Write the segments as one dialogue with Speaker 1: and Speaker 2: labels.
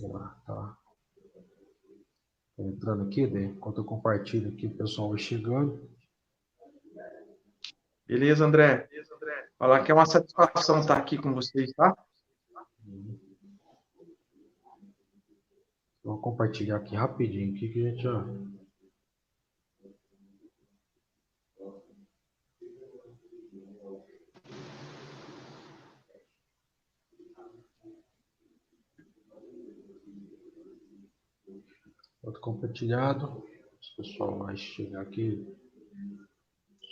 Speaker 1: Vamos lá, tá. Tô entrando aqui, né? Enquanto eu compartilho aqui, o pessoal vai chegando.
Speaker 2: Beleza, André? Falar que é uma satisfação estar aqui com vocês, tá?
Speaker 1: Vou compartilhar aqui rapidinho, aqui que a gente já... Outro compartilhado. O pessoal vai chegar aqui.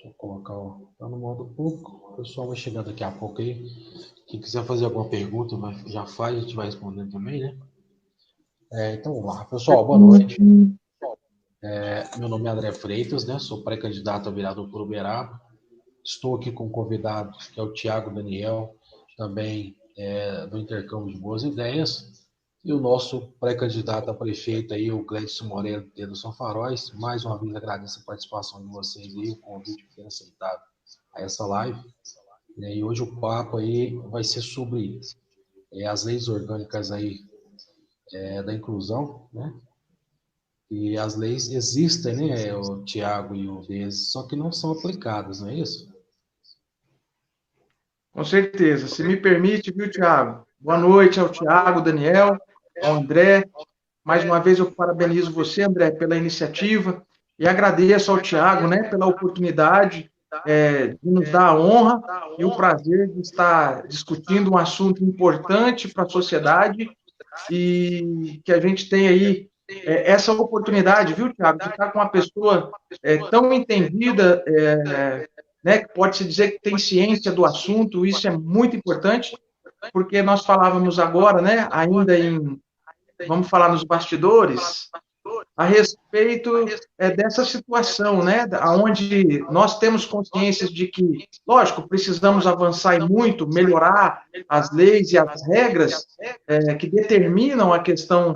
Speaker 1: Só colocar, ó, tá no modo público. O pessoal vai chegar daqui a pouco aí. Quem quiser fazer alguma pergunta, já faz, a gente vai respondendo também, né? Então vamos lá. Pessoal, boa noite. Meu nome é André Freitas, né? Sou pré-candidato a vereador por Uberaba. Estou aqui com um convidado, que é o Tiago Daniel, também do Intercâmbio de Boas Ideias. E o nosso pré-candidato a prefeito aí, o Gledson Moreno, do São Faróis. Mais uma vez agradeço a participação de vocês e o convite por ter aceitado a essa live. E hoje o papo aí vai ser sobre as leis orgânicas aí da inclusão, né? E as leis existem, né, o Tiago e o Bez, só que não são aplicadas, não é isso?
Speaker 2: Com certeza. Se me permite, viu, Tiago? Boa noite ao Tiago, Daniel, ao André. Mais uma vez eu parabenizo você, André, pela iniciativa e agradeço ao Tiago, né, pela oportunidade de nos dar a honra e o prazer de estar discutindo um assunto importante para a sociedade e que a gente tem aí essa oportunidade, viu, Tiago, de estar com uma pessoa tão entendida, né, que pode-se dizer que tem ciência do assunto, isso é muito importante, porque nós falávamos agora, né, ainda vamos falar nos bastidores, a respeito dessa situação, né, onde nós temos consciência de que, lógico, precisamos avançar e muito, melhorar as leis e as regras que determinam a questão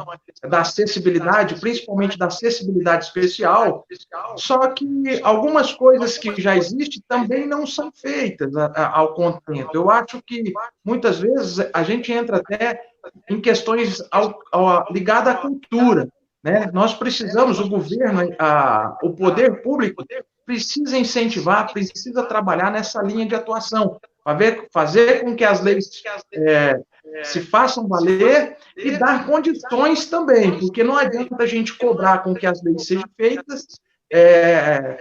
Speaker 2: da acessibilidade, principalmente da acessibilidade especial, só que algumas coisas que já existem também não são feitas ao contento. Eu acho que, muitas vezes, a gente entra até em questões ligadas à cultura, né? Nós precisamos, o governo, o poder público, precisa incentivar, precisa trabalhar nessa linha de atuação, para fazer com que as leis se façam valer e dar condições também, porque não adianta a gente cobrar com que as leis sejam feitas,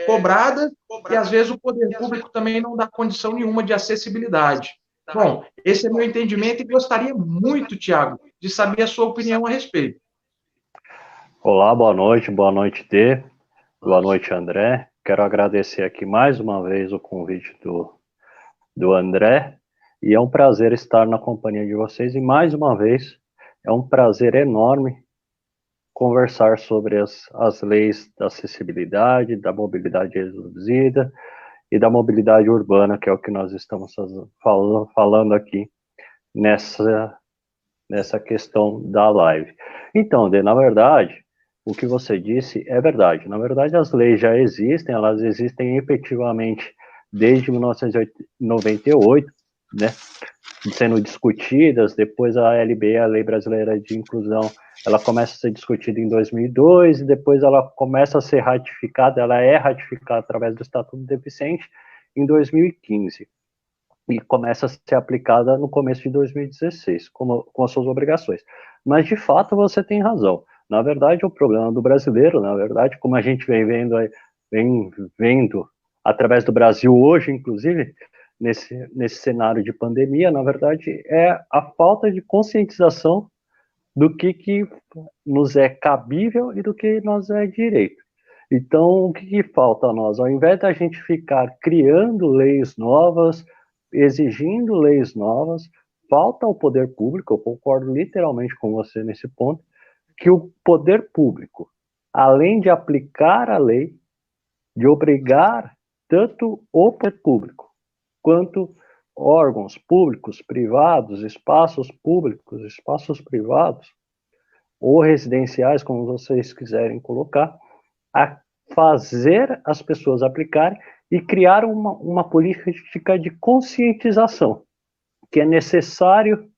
Speaker 2: cobradas, e às vezes o poder público também não dá condição nenhuma de acessibilidade. Bom, esse é meu entendimento e gostaria muito, Tiago, de saber a sua opinião a respeito.
Speaker 3: Olá, boa noite, Dê. Boa noite, André. Quero agradecer aqui mais uma vez o convite do André, e é um prazer estar na companhia de vocês, e mais uma vez, é um prazer enorme conversar sobre as leis da acessibilidade, da mobilidade reduzida e da mobilidade urbana, que é o que nós estamos falando aqui nessa questão da live. Então, Dê, na verdade, o que você disse é verdade. Na verdade, as leis já existem, elas existem efetivamente desde 1998, né, sendo discutidas. Depois a LB, a Lei Brasileira de Inclusão, ela começa a ser discutida em 2002 e depois ela começa a ser ratificada, ela é ratificada através do Estatuto do Deficiente em 2015 e começa a ser aplicada no começo de 2016, com as suas obrigações. Mas, de fato, você tem razão. Na verdade, o problema do brasileiro, na verdade, como a gente vem vendo através do Brasil hoje, inclusive, nesse cenário de pandemia, na verdade, é a falta de conscientização do que nos é cabível e do que nos é direito. Então, o que falta a nós? Ao invés da gente ficar criando leis novas, exigindo leis novas, falta ao poder público, eu concordo literalmente com você nesse ponto, que o poder público, além de aplicar a lei, de obrigar tanto o poder público quanto órgãos públicos, privados, espaços públicos, espaços privados, ou residenciais, como vocês quiserem colocar, a fazer as pessoas aplicarem e criar uma política de conscientização, que é necessário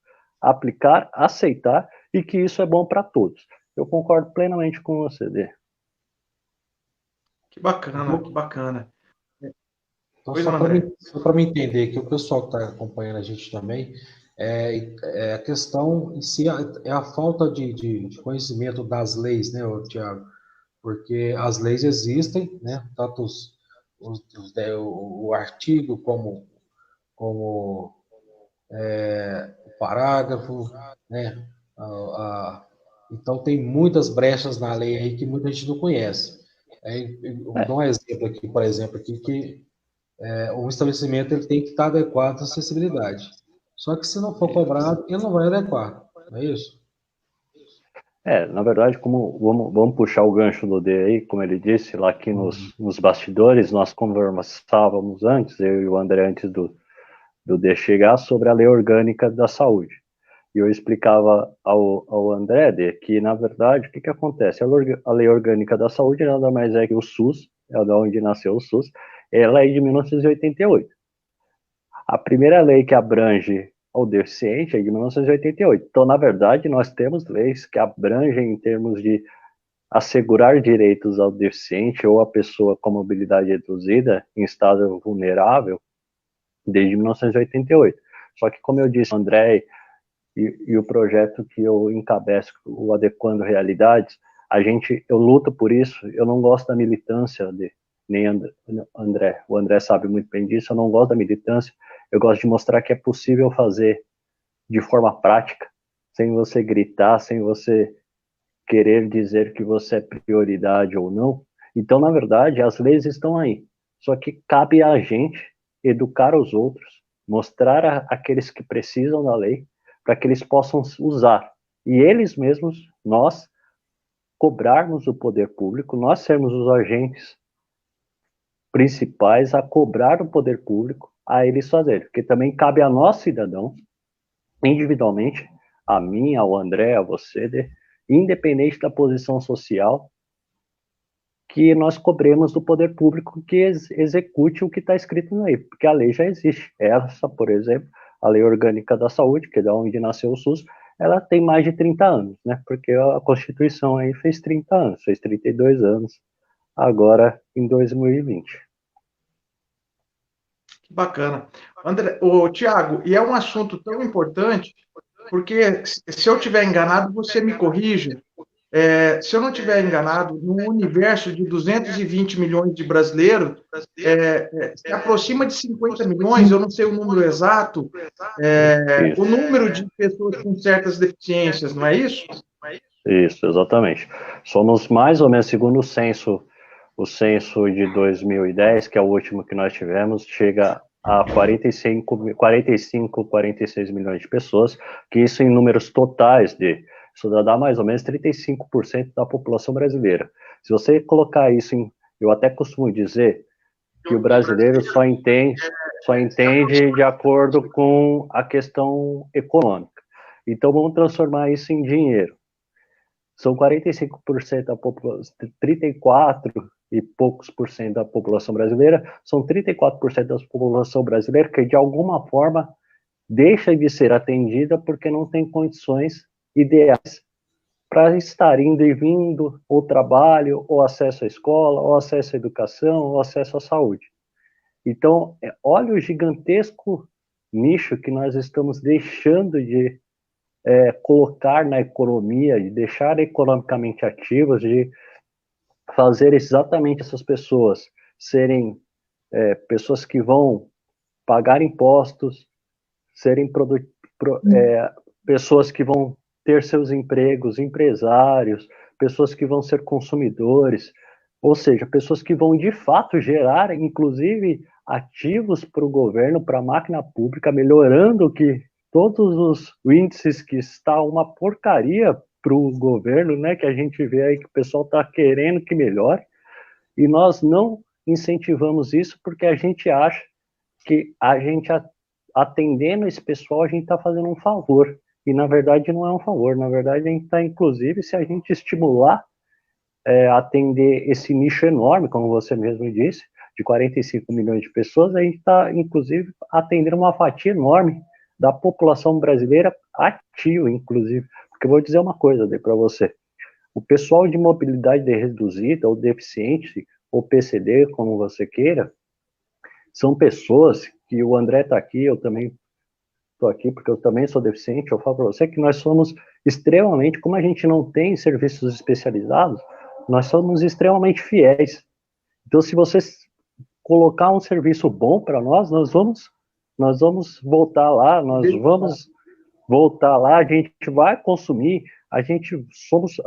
Speaker 3: aplicar, aceitar e que isso é bom para todos. Eu concordo plenamente com você, Dê.
Speaker 2: Que bacana, que bacana.
Speaker 1: Então,
Speaker 2: Pois
Speaker 1: só
Speaker 2: não,
Speaker 1: para
Speaker 2: André.
Speaker 1: mim entender que o pessoal que está acompanhando a gente também, a questão em si é a falta de conhecimento das leis, né, Tiago? Porque as leis existem, né? Tanto o artigo como o parágrafo, né? Então tem muitas brechas na lei aí que muita gente não conhece. Eu
Speaker 3: É,
Speaker 1: dou um exemplo aqui, por exemplo, aqui que o estabelecimento ele tem que estar adequado à acessibilidade. Só que se não for cobrado, ele não vai adequar, não é isso?
Speaker 3: na verdade, como vamos puxar o gancho do D aí, como ele disse, lá aqui
Speaker 1: Uhum.
Speaker 3: nos bastidores, nós conversávamos antes, eu e o André, antes do D chegar, sobre a lei orgânica da saúde. E eu explicava ao André D que, na verdade, o que acontece? A lei orgânica da saúde nada mais é que o SUS, é da onde nasceu o SUS, ela é de 1988. A primeira lei que abrange o deficiente é de 1988. Então, na verdade, nós temos leis que abrangem em termos de assegurar direitos ao deficiente ou à pessoa com mobilidade reduzida em estado vulnerável desde 1988. Só que, como eu disse, André, e o projeto que eu encabeço, o Adequando Realidades, eu luto por isso, eu não gosto da militância nem André, o André sabe muito bem disso, eu não gosto da militância, eu gosto de mostrar que é possível fazer de forma prática, sem você gritar, sem você querer dizer que você é prioridade ou não. Então, na verdade, as leis estão aí, só que cabe a gente educar os outros, mostrar aqueles que precisam da lei, para que eles possam usar. E eles mesmos, nós, cobrarmos o poder público, nós sermos os agentes principais a cobrar o poder público a eles fazerem. Porque também cabe a nós, cidadãos, individualmente, a mim, ao André, a você, independente da posição social, que nós cobremos do poder público que execute o que está escrito na lei, porque a lei já existe. Essa, por exemplo, a Lei Orgânica da Saúde, que é da onde nasceu o SUS, ela tem mais de 30 anos, né? Porque a Constituição aí fez 30 anos, fez 32 anos, agora em 2020.
Speaker 2: Que bacana. André, Tiago, e é um assunto tão importante, porque se eu tiver enganado, você me corrija. Se eu não tiver enganado, no universo de 220 milhões de brasileiros, se aproxima de 50 milhões, eu não sei o número exato, o
Speaker 3: Isso,
Speaker 2: número de pessoas com certas deficiências, não é isso?
Speaker 3: isso, exatamente. Somos mais ou menos, segundo o censo de 2010, que é o último que nós tivemos, chega a 45, 46 milhões de pessoas, que isso em números totais isso dá mais ou menos 35% da população brasileira. Se você colocar isso eu até costumo dizer que o brasileiro só entende de acordo com a questão econômica. Então vamos transformar isso em dinheiro. São 45% da população, 34 e poucos por cento da população brasileira, são 34% da população brasileira que de alguma forma deixa de ser atendida porque não tem condições ideais para estar indo e vindo, ou trabalho, ou acesso à escola, ou acesso à educação, ou acesso à saúde. Então, olha o gigantesco nicho que nós estamos deixando de colocar na economia, de deixar economicamente ativos, de fazer exatamente essas pessoas serem pessoas que vão pagar impostos, serem pessoas que vão ter seus empregos, empresários, pessoas que vão ser consumidores, ou seja, pessoas que vão de fato gerar, inclusive, ativos para o governo, para a máquina pública, melhorando que todos os índices que está uma porcaria para o governo, né, que a gente vê aí que o pessoal está querendo que melhore, e nós não incentivamos isso porque a gente acha que a gente atendendo esse pessoal, a gente está fazendo um favor. E, na verdade, não é um favor. Na verdade, a gente está, inclusive, se a gente estimular atender esse nicho enorme, como você mesmo disse, de 45 milhões de pessoas, a gente está, inclusive, atendendo uma fatia enorme da população brasileira ativa, inclusive. Porque eu vou dizer uma coisa para você. O pessoal de mobilidade reduzida, ou deficiente, ou PCD, como você queira, são pessoas que o André está aqui, eu também estou aqui, porque eu também sou deficiente, eu falo para você que nós somos extremamente, como a gente não tem serviços especializados, nós somos extremamente fiéis. Então, se você colocar um serviço bom para nós, nós vamos voltar lá, a gente vai consumir,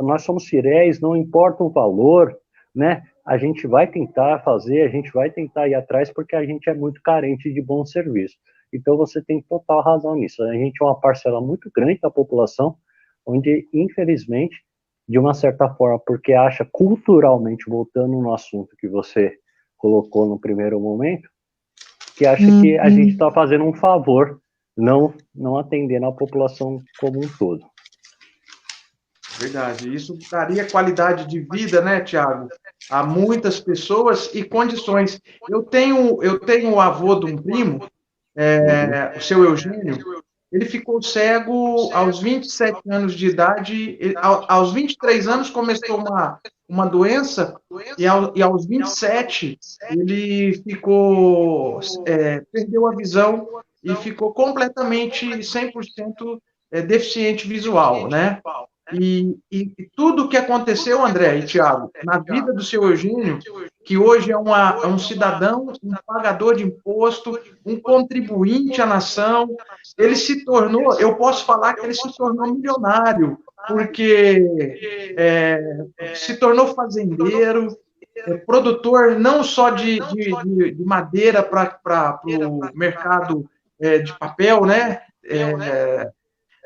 Speaker 3: nós somos fiéis, não importa o valor, né? A gente vai tentar fazer, a gente vai tentar ir atrás, porque a gente é muito carente de bom serviço. Então, você tem total razão nisso. A gente é uma parcela muito grande da população, onde, infelizmente, de uma certa forma, porque acha culturalmente, voltando no assunto que você colocou no primeiro momento, que acha que a gente está fazendo um favor, não atendendo a população como um todo.
Speaker 2: Verdade. Isso daria qualidade de vida, né, Tiago, a muitas pessoas e condições. Eu tenho o avô de um primo, o seu Eugênio, ele ficou cego aos 27 anos de idade, aos 23 anos começou uma doença, e aos 27 ele perdeu a visão e ficou completamente 100% deficiente visual, né? E tudo o que aconteceu, André e Tiago, na vida do seu Eugênio, que hoje é um cidadão, um pagador de imposto, um contribuinte à nação, ele se tornou, eu posso falar que ele se tornou milionário, porque se tornou fazendeiro, produtor não só de madeira para o mercado de papel, né?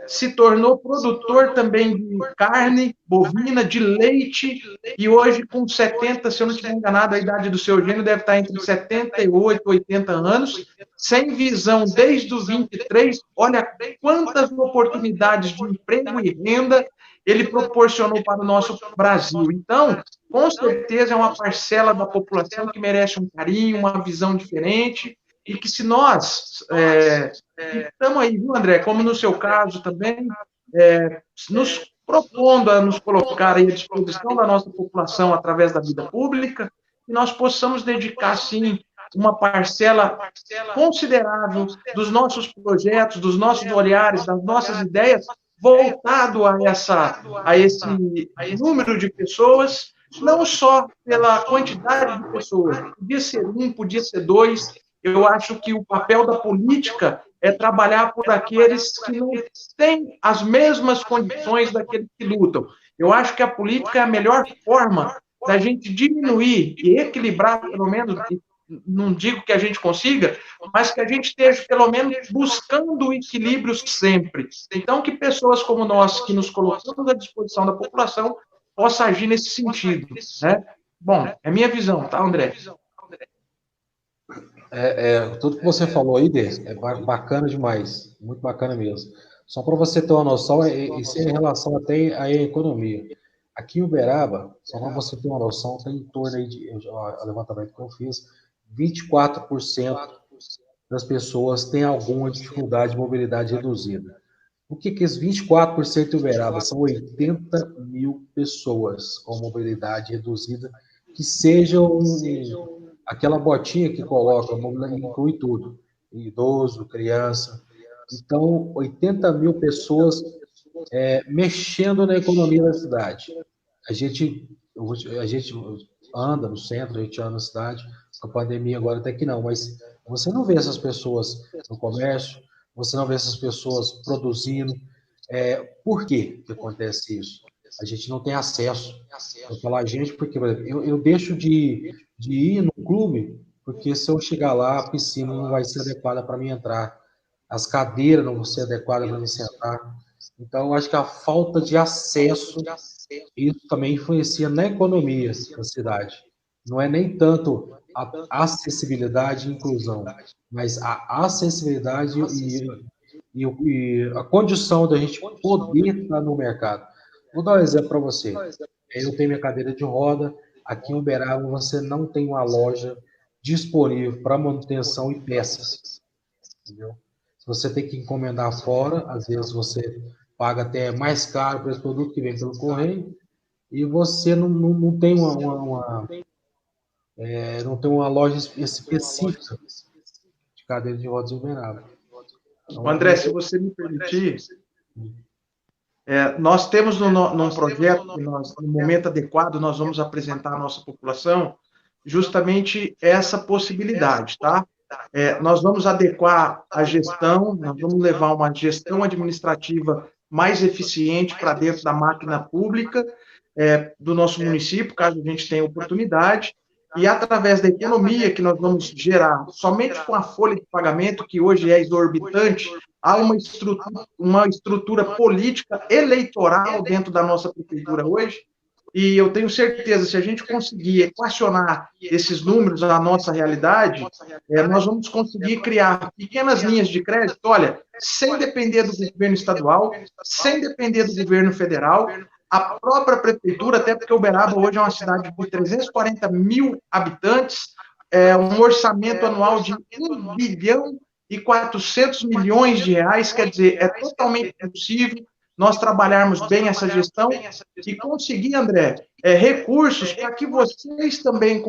Speaker 2: Se tornou produtor também de carne bovina, de leite, e hoje com 70, se eu não estiver enganado, a idade do seu Eugênio deve estar entre 78 e 80 anos, sem visão desde os 23, olha quantas oportunidades de emprego e renda ele proporcionou para o nosso Brasil. Então, com certeza é uma parcela da população que merece um carinho, uma visão diferente, e que se nós estamos aí, viu, André, como no seu caso também, nos propondo a nos colocar aí à disposição da nossa população através da vida pública, que nós possamos dedicar, sim, uma parcela considerável dos nossos projetos, dos nossos olhares, das nossas ideias, voltado a esse número de pessoas, não só pela quantidade de pessoas, podia ser um, podia ser dois. Eu acho que o papel da política é trabalhar por aqueles que não têm as mesmas condições daqueles que lutam. Eu acho que a política é a melhor forma da gente diminuir e equilibrar, pelo menos, não digo que a gente consiga, mas que a gente esteja, pelo menos, buscando o equilíbrio sempre. Então, que pessoas como nós, que nos colocamos à disposição da população, possam agir nesse sentido, né? Bom, é minha visão, tá, André?
Speaker 1: Tudo que você falou aí, Dê, é bacana demais, muito bacana mesmo. Só para você ter uma noção, isso é em relação até à economia. Aqui em Uberaba, só para você ter uma noção, tem em torno aí o levantamento que eu fiz, 24% das pessoas têm alguma dificuldade de mobilidade reduzida. O que é esses 24% de Uberaba? São 80 mil pessoas com mobilidade reduzida, que sejam aquela botinha que coloca, inclui tudo, idoso, criança. Então, 80 mil pessoas mexendo na economia da cidade. A gente anda no centro, a gente anda na cidade, com a pandemia agora até que não, mas você não vê essas pessoas no comércio, você não vê essas pessoas produzindo. Por que acontece isso? A gente não tem acesso. Eu falar a gente porque, por exemplo, eu deixo de ir no clube, porque se eu chegar lá, a piscina não vai ser adequada para mim entrar, as cadeiras não vão ser adequadas para mim sentar. Então, eu acho que a falta de acesso, isso também influencia na economia da cidade. Não é nem tanto a acessibilidade e inclusão, mas a acessibilidade e a condição da gente poder estar no mercado. Vou dar um exemplo para você. Eu tenho minha cadeira de roda. Aqui em Uberaba, você não tem uma loja disponível para manutenção e peças. Entendeu? Se você tem que encomendar fora, às vezes você paga até mais caro por esse produto que vem pelo correio, e você não tem não tem uma loja específica de cadeira de rodas em Uberaba. Então,
Speaker 2: André, se você me permitir, nós temos num projeto que nós, no momento adequado, nós vamos apresentar à nossa população justamente essa possibilidade, tá? Nós vamos adequar a gestão, nós vamos levar uma gestão administrativa mais eficiente para dentro da máquina pública do nosso município, caso a gente tenha oportunidade, e através da economia que nós vamos gerar, somente com a folha de pagamento, que hoje é exorbitante, há uma estrutura política eleitoral dentro da nossa prefeitura hoje, e eu tenho certeza, se a gente conseguir equacionar esses números à nossa realidade, nós vamos conseguir criar pequenas linhas de crédito, olha, sem depender do governo estadual, sem depender do governo federal, a própria prefeitura, até porque Uberaba hoje é uma cidade de 340 mil habitantes, um orçamento anual de 1 bilhão e 400 milhões de reais, quer dizer, é totalmente possível nós trabalharmos bem essa gestão e conseguir, André, recursos para que vocês também,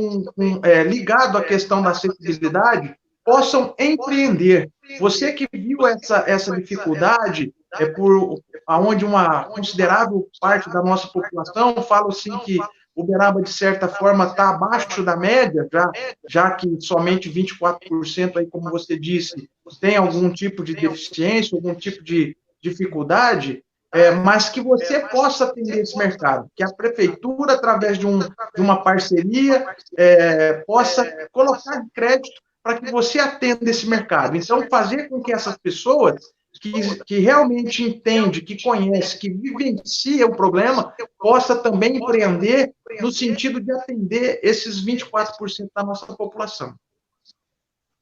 Speaker 2: ligado à questão da acessibilidade, possam empreender. Você que viu essa dificuldade, aonde uma considerável parte da nossa população fala assim que Uberaba, de certa forma, está abaixo da média, já que somente 24%, aí, como você disse, tem algum tipo de deficiência, algum tipo de dificuldade, mas que você possa atender esse mercado, que a prefeitura, através de uma parceria, possa colocar crédito para que você atenda esse mercado. Então, fazer com que essas pessoas que realmente entende, que conhece, que vivencia o problema, possa também empreender no sentido de atender esses 24% da nossa população.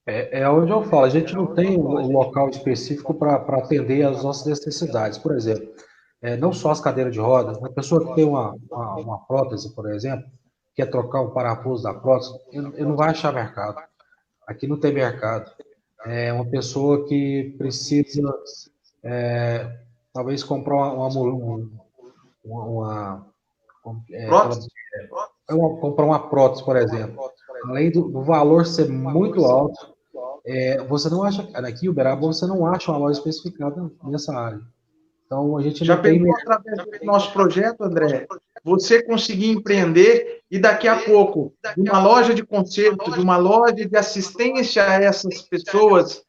Speaker 1: É onde eu falo, a gente não tem um local específico para atender às nossas necessidades. Por exemplo, não só as cadeiras de rodas, uma pessoa que tem uma prótese, por exemplo, quer trocar um parafuso da prótese, ele não vai achar mercado. Aqui não tem mercado. É uma pessoa que precisa, talvez, comprar comprar uma prótese, por exemplo. Além do valor ser muito alto, você não acha, aqui em Uberaba, você não acha uma loja especificada nessa área. Então, a gente
Speaker 2: Já
Speaker 1: não tem...
Speaker 2: pensou, através do nosso projeto, André, você conseguir empreender e daqui a pouco, de uma loja de conserto, de uma loja de assistência a essas pessoas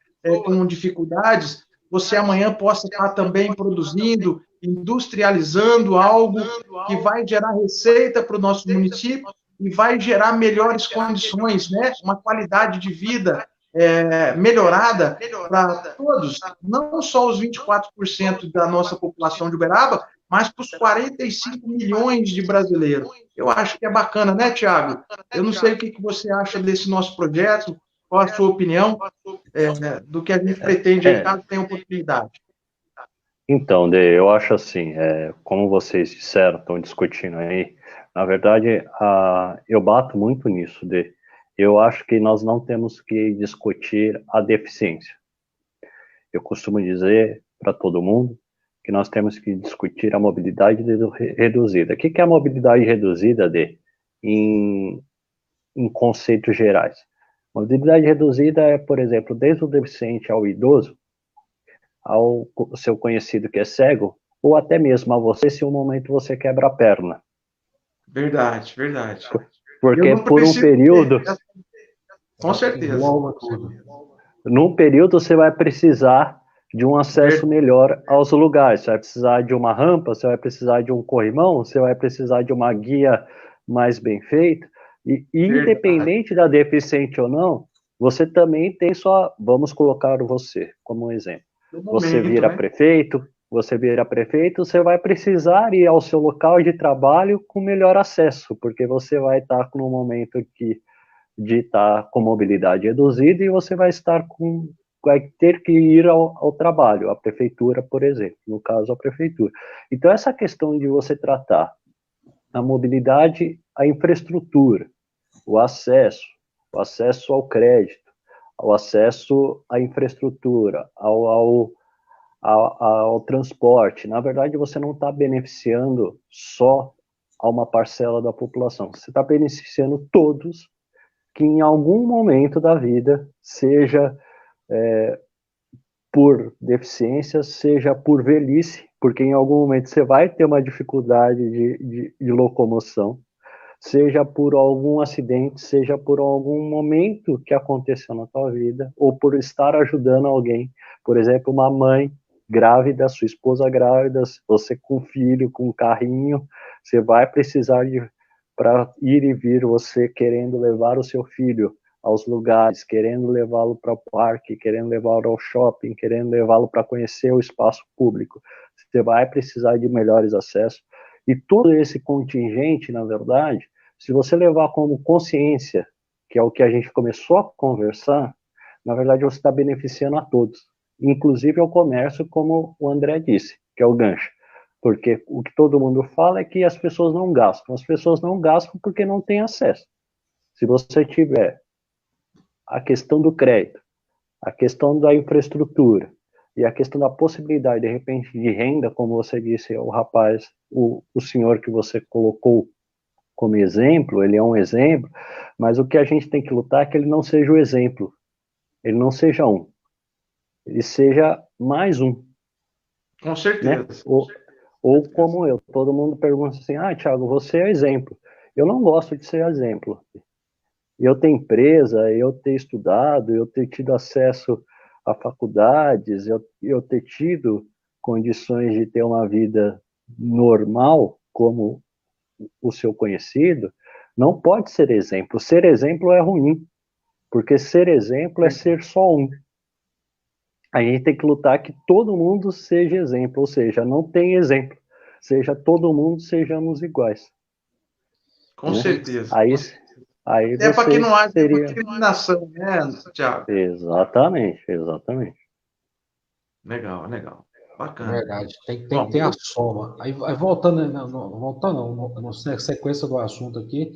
Speaker 2: com dificuldades, você amanhã possa estar também produzindo, industrializando algo que vai gerar receita para o nosso município e vai gerar melhores condições, né? Uma qualidade de vida melhorada para todos, não só os 24% da nossa população de Uberaba, mas para os 45 milhões de brasileiros. Eu acho que é bacana, né, Tiago? Eu não sei o que você acha desse nosso projeto, qual a sua opinião do que a gente pretende aí, caso tenha oportunidade.
Speaker 3: Então, Dê, eu acho assim, como vocês disseram, estão discutindo aí, na verdade, eu bato muito nisso, Dê. Eu acho que nós não temos que discutir a deficiência. Eu costumo dizer para todo mundo que nós temos que discutir a mobilidade reduzida. O que é a mobilidade reduzida, Dê? Em conceitos gerais. Mobilidade reduzida é, por exemplo, desde o deficiente ao idoso, ao seu conhecido que é cego, ou até mesmo a você, se um momento você quebra a perna.
Speaker 2: Verdade, verdade.
Speaker 3: Porque por um período...
Speaker 2: Com certeza.
Speaker 3: Num período você vai precisar de um acesso melhor aos lugares. Você vai precisar de uma rampa, você vai precisar de um corrimão, você vai precisar de uma guia mais bem feita. E independente da deficiente ou não, você também tem só... Vamos colocar você como um exemplo. Você vira prefeito, você vai precisar ir ao seu local de trabalho com melhor acesso, porque você vai estar no momento de estar com mobilidade reduzida e você vai ter que ir ao trabalho, à prefeitura, por exemplo, no caso a prefeitura. Então essa questão de você tratar a mobilidade, a infraestrutura, o acesso ao crédito, ao acesso à infraestrutura, ao transporte. Na verdade, você não está beneficiando só a uma parcela da população, você está beneficiando todos que em algum momento da vida, seja por deficiência, seja por velhice, porque em algum momento você vai ter uma dificuldade de locomoção, seja por algum acidente, seja por algum momento que aconteceu na tua vida, ou por estar ajudando alguém, por exemplo, uma mãe grávida, sua esposa grávida, você com filho, com carrinho, você vai precisar para ir e vir, você querendo levar o seu filho aos lugares, querendo levá-lo para o parque, querendo levá-lo ao shopping, querendo levá-lo para conhecer o espaço público. Você vai precisar de melhores acessos. E todo esse contingente, na verdade, se você levar como consciência, que é o que a gente começou a conversar, na verdade você está beneficiando a todos, inclusive ao comércio, como o André disse, que é o gancho. Porque o que todo mundo fala é que as pessoas não gastam. As pessoas não gastam porque não têm acesso. Se você tiver a questão do crédito, a questão da infraestrutura e a questão da possibilidade, de repente, de renda, como você disse, o rapaz, o senhor que você colocou como exemplo, ele é um exemplo, mas o que a gente tem que lutar é que ele não seja o exemplo, ele não seja um, ele seja mais um.
Speaker 2: Com certeza.
Speaker 3: Né? Ou como eu, todo mundo pergunta assim, Thiago, você é exemplo. Eu não gosto de ser exemplo. Eu ter empresa, eu ter estudado, eu ter tido acesso a faculdades, eu ter tido condições de ter uma vida normal, como o seu conhecido, não pode ser exemplo. Ser exemplo é ruim, porque ser exemplo é ser só um. A gente tem que lutar que todo mundo seja exemplo, ou seja, não tem exemplo. Seja todo mundo, sejamos iguais.
Speaker 2: Com certeza.
Speaker 3: Aí
Speaker 2: até para que não haja
Speaker 3: seria...
Speaker 2: discriminação, né, Thiago?
Speaker 3: Exatamente.
Speaker 2: Legal. Bacana.
Speaker 1: Verdade, tem que ter a soma. Aí voltando na sequência do assunto aqui,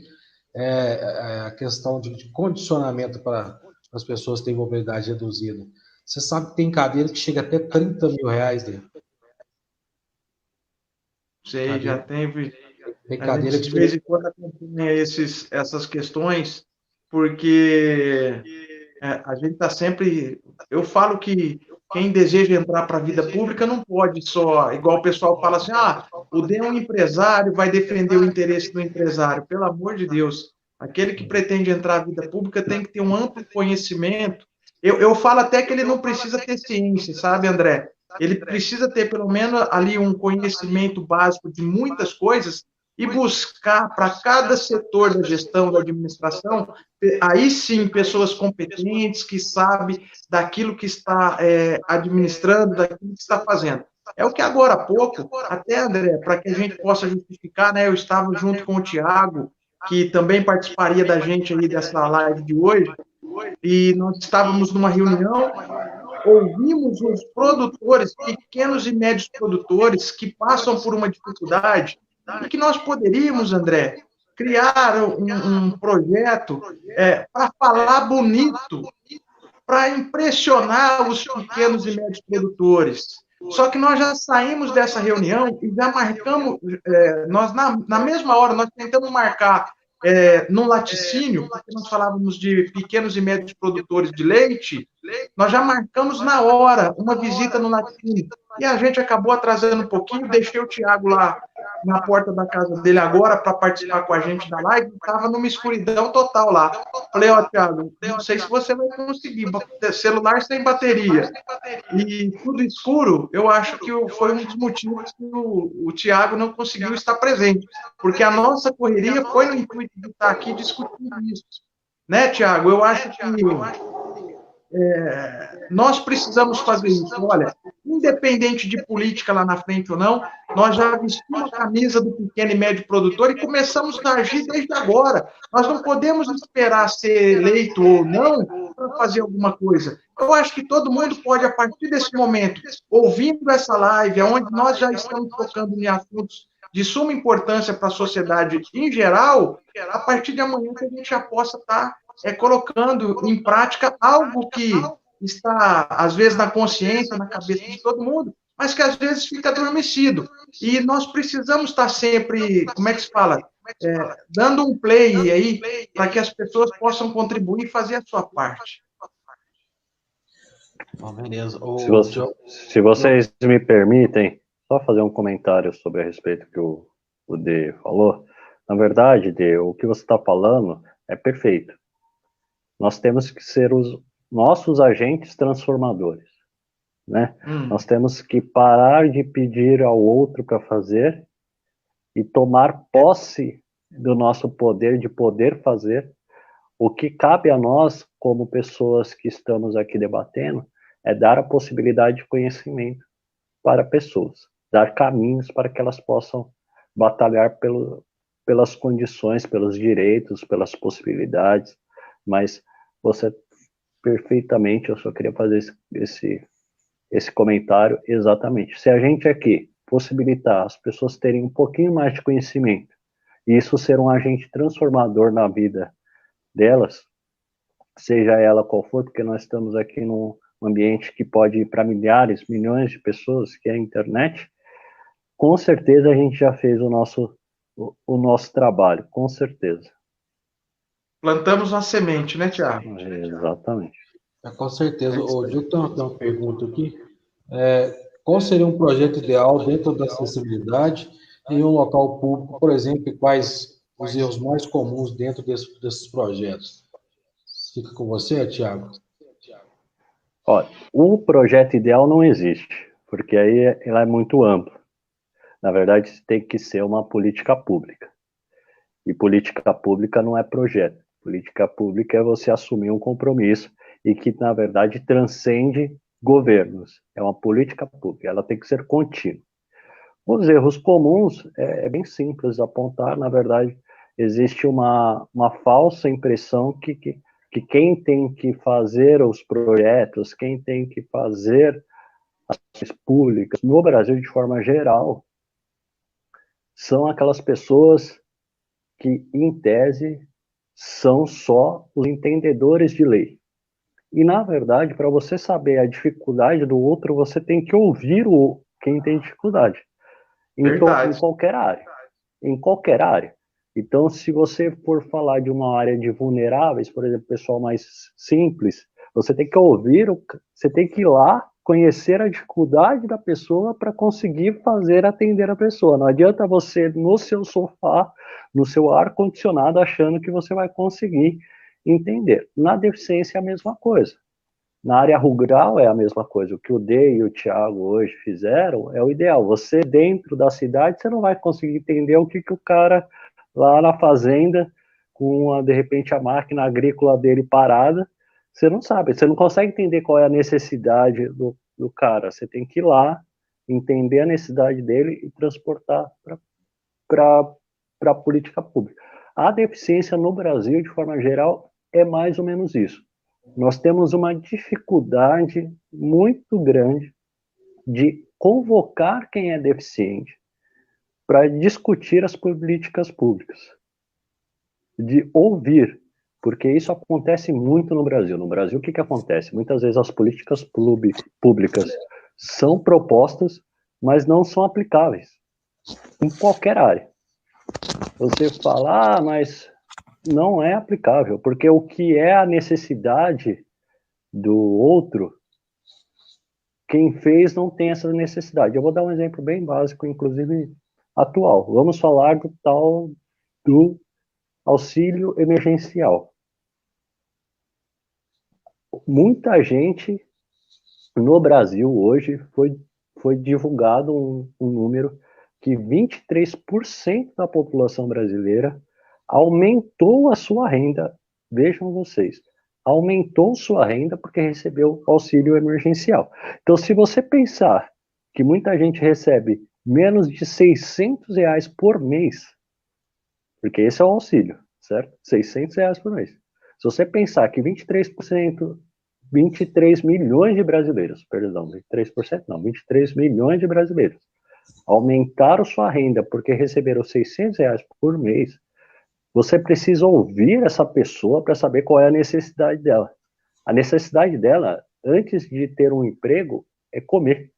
Speaker 1: a questão de condicionamento para as pessoas que têm mobilidade reduzida. Você sabe que tem cadeira que chega até 30 mil reais, né?
Speaker 2: Sei, já teve.
Speaker 1: Tem cadeira que
Speaker 2: de vez em quando acompanha essas questões, porque a gente está sempre. Eu falo que quem deseja entrar para a vida pública não pode só, igual o pessoal fala assim, o D é um empresário, vai defender o interesse do empresário. Pelo amor de Deus, aquele que pretende entrar na vida pública tem que ter um amplo conhecimento. Eu falo até que ele não precisa ter ciência, sabe, André? Ele precisa ter, pelo menos, ali um conhecimento básico de muitas coisas e buscar para cada setor da gestão, da administração, aí sim, pessoas competentes que sabem daquilo que está administrando, daquilo que está fazendo. É o que agora há pouco, até, André, para que a gente possa justificar, né, eu estava junto com o Thiago, que também participaria da gente aí dessa live de hoje, e nós estávamos numa reunião, ouvimos os produtores, pequenos e médios produtores, que passam por uma dificuldade, e que nós poderíamos, André, criar um projeto para falar bonito, para impressionar os pequenos e médios produtores. Só que nós já saímos dessa reunião e já marcamos, nós na mesma hora, nós tentamos marcar no laticínio, porque nós falávamos de pequenos e médios produtores de leite, nós já marcamos na hora uma visita no laticínio. E a gente acabou atrasando um pouquinho, deixei o Thiago lá na porta da casa dele agora para participar com a gente da live, estava numa escuridão total lá. Falei, Thiago, não sei se você vai conseguir, celular sem bateria. E tudo escuro, eu acho que foi um dos motivos que o Thiago não conseguiu estar presente, porque a nossa correria foi no intuito de estar aqui discutindo isso. Né, Thiago? Eu acho que nós precisamos fazer isso. Olha, independente de política lá na frente ou não, nós já vestimos a camisa do pequeno e médio produtor e começamos a agir desde agora. Nós não podemos esperar ser eleito ou não para fazer alguma coisa. Eu acho que todo mundo pode, a partir desse momento, ouvindo essa live, onde nós já estamos tocando em assuntos de suma importância para a sociedade em geral, a partir de amanhã que a gente já possa estar colocando em prática algo que está, às vezes, na consciência, na cabeça de todo mundo, mas que às vezes fica adormecido. E nós precisamos estar sempre, como é que se fala? Dando um play aí para que as pessoas possam contribuir e fazer a sua parte.
Speaker 1: Beleza.
Speaker 3: Se vocês me permitem, só fazer um comentário sobre a respeito que o D falou. Na verdade, D, o que você está falando é perfeito. Nós temos que ser os nossos agentes transformadores, né? Nós temos que parar de pedir ao outro para fazer e tomar posse do nosso poder de poder fazer. O que cabe a nós, como pessoas que estamos aqui debatendo, é dar a possibilidade de conhecimento para pessoas, dar caminhos para que elas possam batalhar pelas condições, pelos direitos, pelas possibilidades, mas você perfeitamente, eu só queria fazer esse comentário exatamente. Se a gente aqui possibilitar as pessoas terem um pouquinho mais de conhecimento, e isso ser um agente transformador na vida delas, seja ela qual for, porque nós estamos aqui num ambiente que pode ir para milhares, milhões de pessoas, que é a internet, com certeza a gente já fez o nosso trabalho, com certeza.
Speaker 2: Plantamos uma semente, né, Tiago?
Speaker 3: Exatamente.
Speaker 1: Com certeza. O Diogo tem uma pergunta aqui. Qual seria um projeto ideal dentro da acessibilidade em um local público, por exemplo, e quais os erros mais comuns dentro desses projetos? Fica com você, Tiago.
Speaker 3: Olha, o projeto ideal não existe, porque aí ela é muito ampla. Na verdade, tem que ser uma política pública. E política pública não é projeto. Política pública é você assumir um compromisso e que, na verdade, transcende governos. É uma política pública, ela tem que ser contínua. Os erros comuns é bem simples apontar, na verdade, existe uma falsa impressão que quem tem que fazer os projetos, quem tem que fazer as ações públicas, no Brasil, de forma geral, são aquelas pessoas que, em tese, são só os entendedores de lei. E, na verdade, para você saber a dificuldade do outro, você tem que ouvir quem tem dificuldade. Em qualquer área. Em qualquer área. Então, se você for falar de uma área de vulneráveis, por exemplo, pessoal mais simples, você tem que ouvir, você tem que ir lá, conhecer a dificuldade da pessoa para conseguir atender a pessoa. Não adianta você, no seu sofá, no seu ar-condicionado, achando que você vai conseguir entender. Na deficiência é a mesma coisa. Na área rural é a mesma coisa. O que o D e o Thiago hoje fizeram é o ideal. Você, dentro da cidade, você não vai conseguir entender o que o cara lá na fazenda, com, de repente, a máquina agrícola dele parada, você não sabe. Você não consegue entender qual é a necessidade do cara. Você tem que ir lá, entender a necessidade dele e transportar para a política pública. A deficiência no Brasil, de forma geral, é mais ou menos isso. Nós temos uma dificuldade muito grande de convocar quem é deficiente para discutir as políticas públicas, de ouvir, porque isso acontece muito no Brasil. No Brasil, o que acontece? Muitas vezes as políticas públicas são propostas, mas não são aplicáveis em qualquer área. Você fala, mas não é aplicável, porque o que é a necessidade do outro, quem fez não tem essa necessidade. Eu vou dar um exemplo bem básico, inclusive atual. Vamos falar do tal do auxílio emergencial. Muita gente no Brasil hoje foi divulgado um número que 23% da população brasileira aumentou a sua renda. Vejam vocês, aumentou sua renda porque recebeu auxílio emergencial. Então, se você pensar que muita gente recebe menos de R$600 por mês, porque esse é o auxílio, certo? R$600 por mês. Se você pensar que 23%, 23 milhões de brasileiros, perdão, 23% não, 23 milhões de brasileiros aumentaram sua renda porque receberam R$600 por mês, você precisa ouvir essa pessoa para saber qual é a necessidade dela. A necessidade dela antes de ter um emprego, é comer.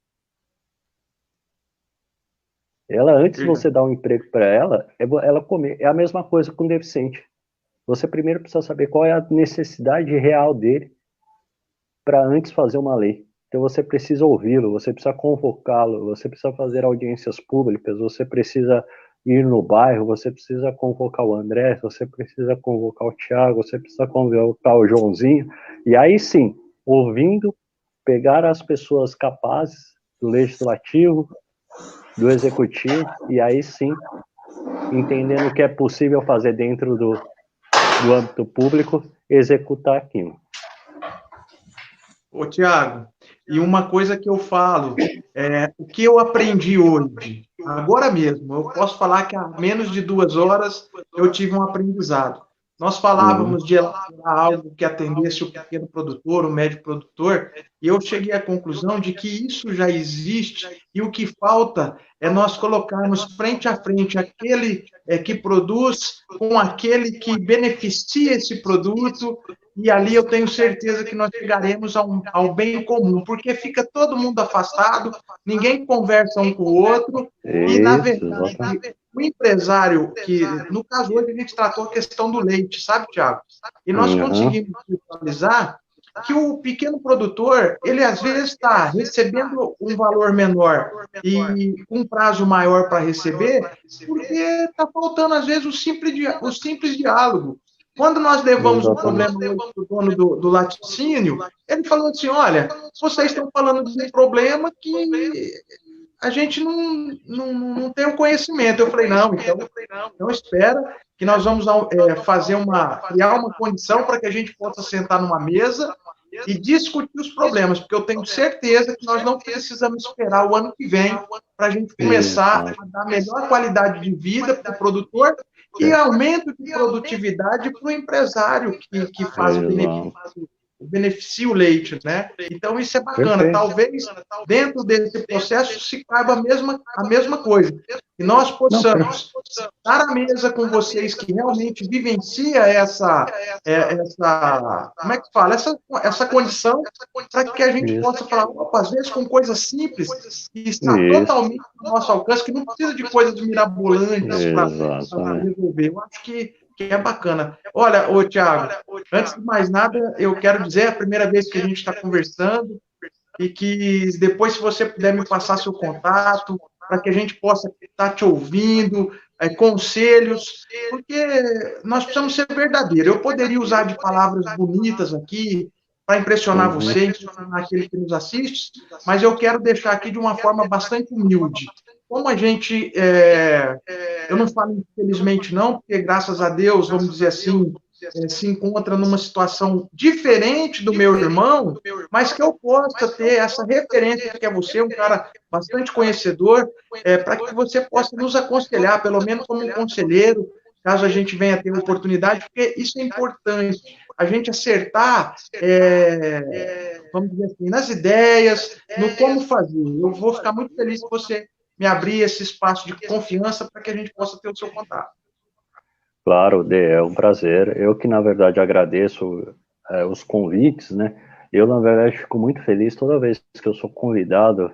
Speaker 3: Ela, antes de você dar um emprego para ela, ela comer. É a mesma coisa com o deficiente. Você primeiro precisa saber qual é a necessidade real dele para antes fazer uma lei. Então você precisa ouvi-lo, você precisa convocá-lo, você precisa fazer audiências públicas, você precisa ir no bairro, você precisa convocar o André, você precisa convocar o Thiago, você precisa convocar o Joãozinho, e aí sim, ouvindo, pegar as pessoas capazes do legislativo, do executivo, e aí sim, entendendo o que é possível fazer dentro do âmbito público, executar aquilo.
Speaker 2: Ô, Tiago, e uma coisa que eu falo, o que eu aprendi hoje, agora mesmo, eu posso falar que há menos de 2 horas eu tive um aprendizado. Nós falávamos de elaborar algo que atendesse o pequeno produtor, o médio produtor, e eu cheguei à conclusão de que isso já existe, e o que falta é nós colocarmos frente a frente aquele que produz com aquele que beneficia esse produto, e ali eu tenho certeza que nós chegaremos ao bem comum, porque fica todo mundo afastado, ninguém conversa um com o outro, e, na verdade, o empresário, que, no caso hoje, a gente tratou a questão do leite, sabe, Thiago? E nós conseguimos visualizar que o pequeno produtor, ele às vezes está recebendo um valor menor e um prazo maior para receber, porque está faltando, às vezes, o simples diálogo. Quando nós levamos o problema para o dono do laticínio, ele falou assim, olha, vocês estão falando de um problema que a gente não tem o conhecimento. Eu falei, então espera que nós vamos criar uma condição para que a gente possa sentar numa mesa e discutir os problemas, porque eu tenho certeza que nós não precisamos esperar o ano que vem para a gente começar a dar melhor qualidade de vida para o produtor e aumento de produtividade para o empresário que faz beneficia o leite, né? Então, isso é bacana. Talvez, dentro desse processo, se caiba a mesma coisa. E nós possamos estar à mesa com vocês que realmente vivencia como é que fala? Essa condição, para que a gente possa falar, opa, às vezes com coisas simples, que está totalmente no nosso alcance, que não precisa de coisas mirabolantes para resolver. Eu acho que é bacana. Olha, ô Thiago, antes de mais nada, eu quero dizer, é a primeira vez que a gente está conversando, e que depois, se você puder me passar seu contato, para que a gente possa estar te ouvindo, conselhos, porque nós precisamos ser verdadeiros. Eu poderia usar de palavras bonitas aqui, para impressionar você, impressionar aquele que nos assiste, mas eu quero deixar aqui de uma forma bastante humilde. Como a gente, eu não falo infelizmente não, porque graças a Deus, vamos dizer assim, se encontra numa situação diferente do meu irmão, mas que eu possa ter essa referência que é você, um cara bastante conhecedor, para que você possa nos aconselhar, pelo menos como um conselheiro, caso a gente venha ter oportunidade, porque isso é importante, a gente acertar, vamos dizer assim, nas ideias, no como fazer. Eu vou ficar muito feliz se você me abrir esse espaço de confiança para que a gente possa ter o seu contato.
Speaker 3: Claro, Dê, é um prazer. Eu que, na verdade, agradeço os convites, né? Eu, na verdade, fico muito feliz toda vez que eu sou convidado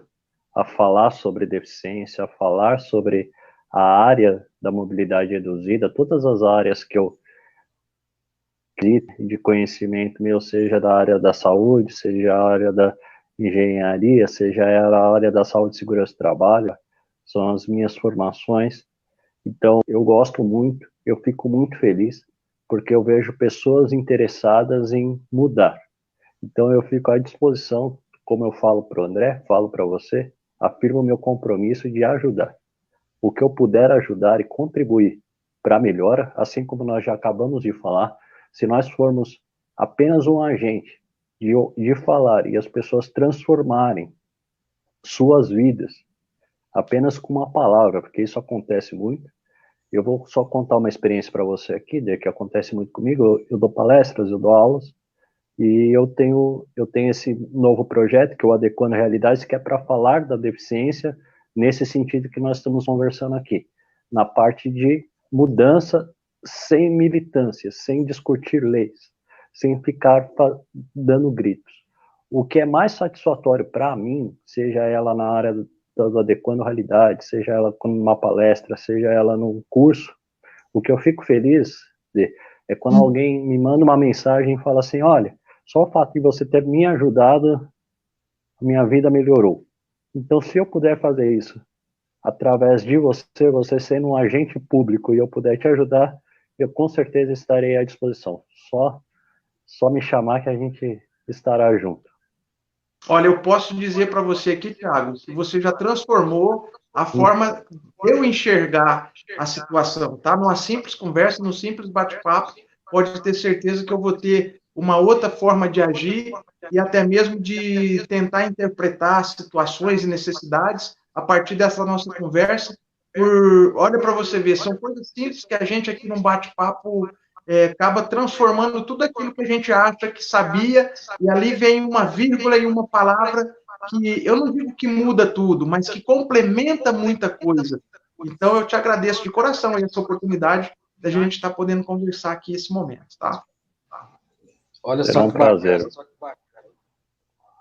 Speaker 3: a falar sobre deficiência, a falar sobre a área da mobilidade reduzida, todas as áreas que eu de conhecimento meu, seja da área da saúde, seja a área da engenharia, seja a área da saúde e segurança do trabalho, são as minhas formações. Então, eu gosto muito, eu fico muito feliz, porque eu vejo pessoas interessadas em mudar. Então, eu fico à disposição, como eu falo para o André, falo para você, afirmo o meu compromisso de ajudar. O que eu puder ajudar e contribuir para a melhora, assim como nós já acabamos de falar, se nós formos apenas um agente de falar e as pessoas transformarem suas vidas apenas com uma palavra, porque isso acontece muito. Eu vou só contar uma experiência para você aqui, que acontece muito comigo. Eu dou palestras, eu dou aulas, e eu tenho esse novo projeto, que é o Adequando Realidades, que é para falar da deficiência nesse sentido que nós estamos conversando aqui, na parte de mudança sem militância, sem discutir leis, sem ficar dando gritos. O que é mais satisfatório para mim, seja ela na área do Adequando Realidade, seja ela numa palestra, seja ela num curso, o que eu fico feliz é quando alguém me manda uma mensagem e fala assim, olha, só o fato de você ter me ajudado, a minha vida melhorou. Então, se eu puder fazer isso através de você, você sendo um agente público e eu puder te ajudar, eu com certeza estarei à disposição. Só me chamar que a gente estará junto.
Speaker 2: Olha, eu posso dizer para você aqui, Thiago, que você já transformou a forma de eu enxergar a situação, tá? Numa simples conversa, num simples bate-papo, pode ter certeza que eu vou ter uma outra forma de agir e até mesmo de tentar interpretar situações e necessidades a partir dessa nossa conversa. Olha para você ver, são coisas simples que a gente aqui num bate-papo acaba transformando tudo aquilo que a gente acha que sabia, e ali vem uma vírgula e uma palavra que eu não digo que muda tudo, mas que complementa muita coisa. Então, eu te agradeço de coração essa oportunidade da gente estar podendo conversar aqui esse momento, tá?
Speaker 1: Olha
Speaker 3: Será
Speaker 1: só
Speaker 3: um
Speaker 1: que bacana.
Speaker 3: prazer.